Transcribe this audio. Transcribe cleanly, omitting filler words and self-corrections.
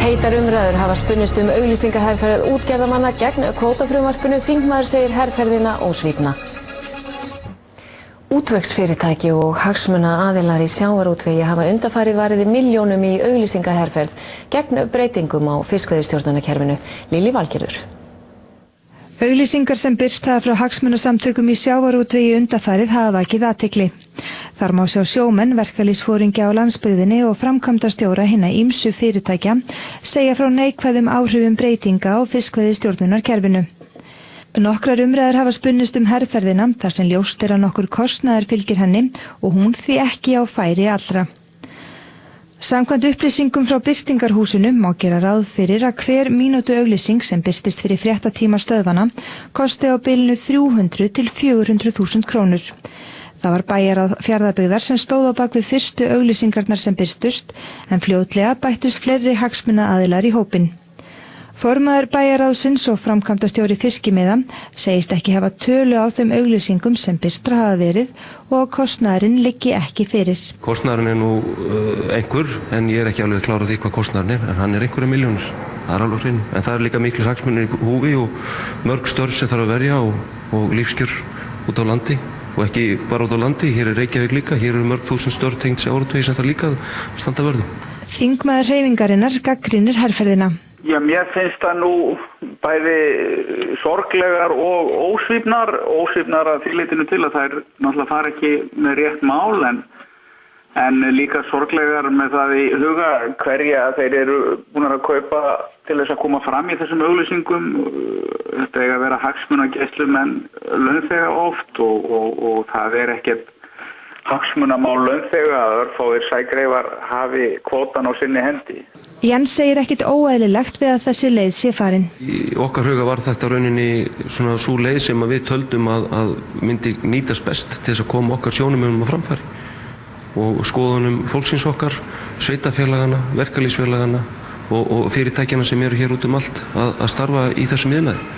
Heitar umræður hafa spunnist auglýsingaherferð útgerðarmanna gegn kvótafrumvarpinu. Þingmaður segir herferðina ósvífna. Útvegsfyrirtæki og hagsmunaaðilar í sjávarútvegi hafa undanfarið varið milljónum í auglýsingaherferð gegn breytingum á fiskveiðistjórnarkerfinu. Lillý Valgerður. Auglýsingar sem birst hafa frá hagsmunasamtökum í sjávarútvegi undanfarið hafa vakið athygli. Þar má sjá sjómenn, verkalýðsforingja á landsbyggðinni og framkvæmdastjóra hinna ýmsu fyrirtækja segja frá neikvæðum áhrifum breytinga á fiskveiðistjórnarkerfinu. Nokkrar umræður hafa spunnist herferðina þar sem ljóst að nokkur kostnaður fylgir henni og hún því ekki á færi allra. Samkvæmt upplýsingum frá birtingarhúsinu má gera ráð fyrir að hver mínútu auglýsing sem birtist fyrir fréttatíma stöðvana kosti á bilinu 300 til 400.000 krónur. Það var bæjarráð Fjarðabyggðar sem stóð á bak við fyrstu auglýsingarnar sem birtust en fljótlega bættust fleiri hagsmunaaðilar í hópinn. Formaður bæjarráðsins og framkvæmdastjóri fiskimiða segist ekki hafa tölu á þeim auglýsingum sem birtra hafa verið og kostnaðurinn liggi ekki fyrir. Kostnaðurinn nú einhver, en ég ekki alveg klár á því hvað kostnaðurinn en hann einhverja milljónir. Það alveg hreinu. En það líka miklu hagsmunir í húfi og mörg störf sem þarf að verja og lífskjör út á landi. Og ekki bara út á landi, hér Reykjavík líka, hér mörg þúsund störf tengd sjávarútvegi sem það líka standa vörðum. Þingmaður hreyfingarinnar gagnrýnir herferðina. Já, mér finnst það nú bæði sorglegar og ósvífnar að því leytinu til að þær náttúrulega fara ekki með rétt mál en líka sorglegar með það í huga hverja þeir eru búin að kaupa til þess að koma fram í þessum auglýsingum. Þetta eiga að vera hagsmunagæslumenn launþega oft og það ekkert hagsmunamál launþega að örfáir sægreifar hafi kvótan á sinni hendi. Jens segir ekkert óeðlilegt við að þessi leið sé farin. Í okkar huga var þetta rauninni svona sú leið sem við töldum að myndi nýtast best til þess að koma okkar sjónarmiðum á framfæri og skoðunum fólksins okkar, sveitarfélagana, verkalýðsfélagana og fyrirtækjana sem eru hér út allt að starfa í þessum iðnaði.